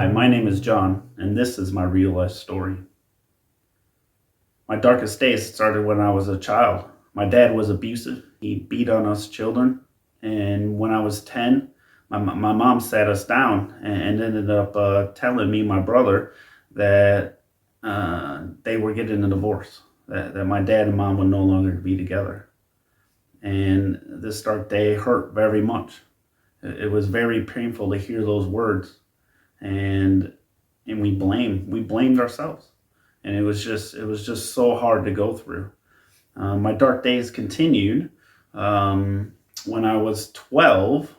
Hi, my name is John, and this is my real life story. My darkest days started when I was a child. My dad was abusive. He beat on us children. And when I was 10, my mom sat us down and ended up telling me and my brother that they were getting a divorce, that my dad and mom would no longer be together. And this dark day hurt very much. It was very painful to hear those words. And we blamed ourselves, and it was just so hard to go through. My dark days continued. When I was 12,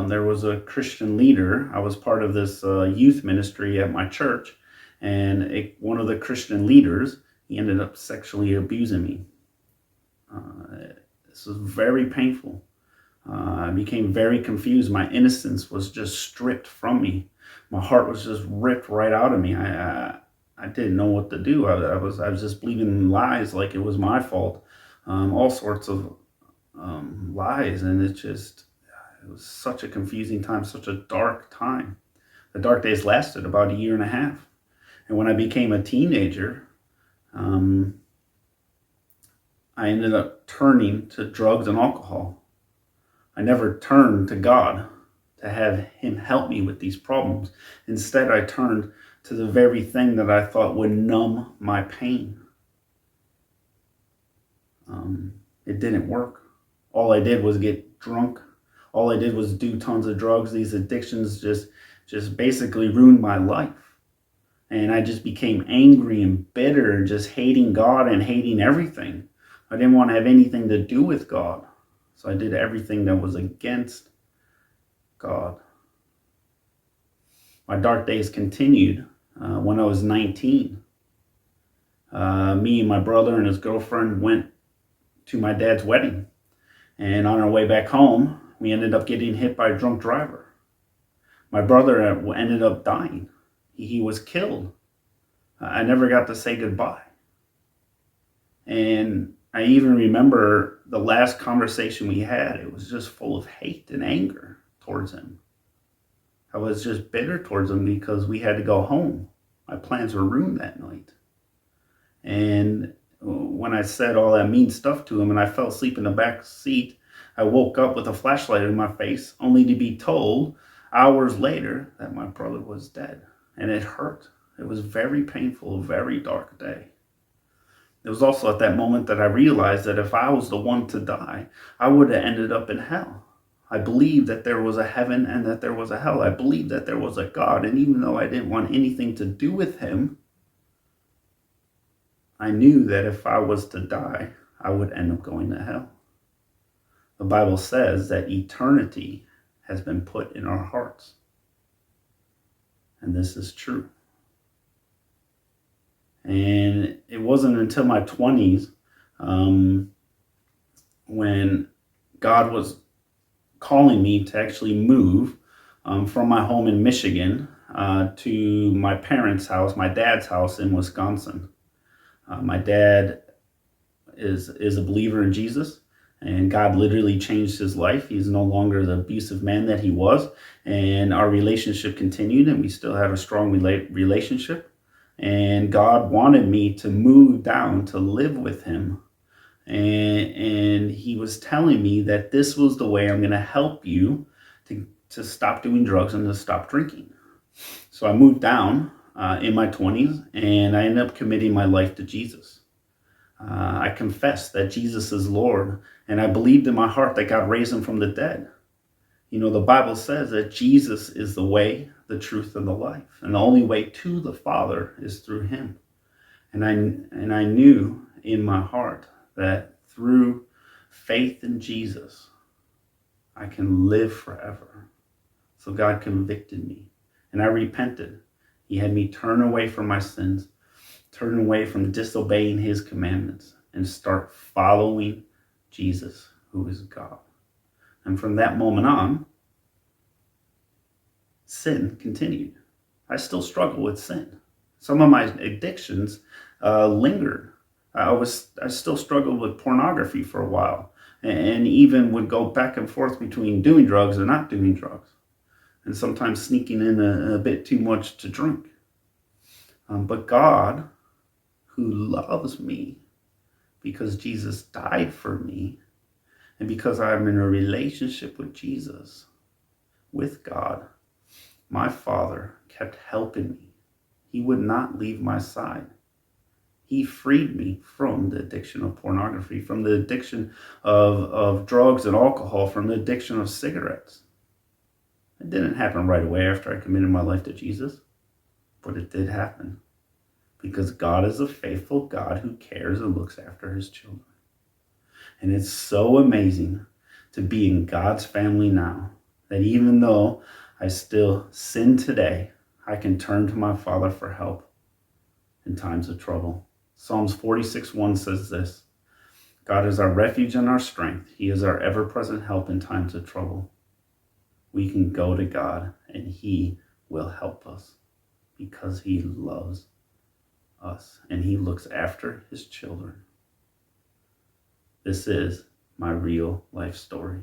there was a Christian leader. I was part of this youth ministry at my church, and one of the Christian leaders, he ended up sexually abusing me. This was very painful. I became very confused. My innocence was just stripped from me. My heart was just ripped right out of me. I didn't know what to do. I was just believing lies like it was my fault. All sorts of lies, and it was such a confusing time, such a dark time. The dark days lasted about a year and a half, and when I became a teenager, I ended up turning to drugs and alcohol. I never turned to God to have Him help me with these problems. Instead, I turned to the very thing that I thought would numb my pain. It didn't work. All I did was get drunk. All I did was do tons of drugs. These addictions just basically ruined my life. And I just became angry and bitter and just hating God and hating everything. I didn't want to have anything to do with God. So I did everything that was against God. My dark days continued when I was 19. Me and my brother and his girlfriend went to my dad's wedding. And on our way back home, we ended up getting hit by a drunk driver. My brother ended up dying. He was killed. I never got to say goodbye. And I even remember the last conversation we had. It was just full of hate and anger towards him. I was just bitter towards him because we had to go home. My plans were ruined that night. And when I said all that mean stuff to him and I fell asleep in the back seat, I woke up with a flashlight in my face only to be told hours later that my brother was dead. And it hurt. It was very painful, a very dark day. It was also at that moment that I realized that if I was the one to die, I would have ended up in hell. I believed that there was a heaven and that there was a hell. I believed that there was a God. And even though I didn't want anything to do with Him, I knew that if I was to die, I would end up going to hell. The Bible says that eternity has been put in our hearts. And this is true. And it wasn't until my 20s when God was calling me to actually move from my home in Michigan to my parents' house, my dad's house in Wisconsin. My dad is a believer in Jesus, and God literally changed his life. He's no longer the abusive man that he was, and our relationship continued, and we still have a strong relationship. And God wanted me to move down to live with him. And he was telling me that this was the way I'm going to help you to stop doing drugs and to stop drinking. So I moved down in my 20s, and I ended up committing my life to Jesus. I confessed that Jesus is Lord, and I believed in my heart that God raised him from the dead. You know, the Bible says that Jesus is the way, the truth, and the life. And the only way to the Father is through him. And I knew in my heart that through faith in Jesus, I can live forever. So God convicted me, and I repented. He had me turn away from my sins, turn away from disobeying his commandments, and start following Jesus, who is God. And from that moment on, sin continued. I still struggle with sin. Some of my addictions lingered. I still struggled with pornography for a while, and even would go back and forth between doing drugs and not doing drugs. and sometimes sneaking in a bit too much to drink. But God, who loves me because Jesus died for me, and because I'm in a relationship with Jesus, with God, my Father kept helping me. He would not leave my side. He freed me from the addiction of pornography, from the addiction of drugs and alcohol, from the addiction of cigarettes. It didn't happen right away after I committed my life to Jesus, but it did happen because God is a faithful God who cares and looks after his children. And it's so amazing to be in God's family now, that even though I still sin today, I can turn to my Father for help in times of trouble. Psalms 46:1 says this: God is our refuge and our strength. He is our ever-present help in times of trouble. We can go to God and he will help us because he loves us and he looks after his children. This is my real life story.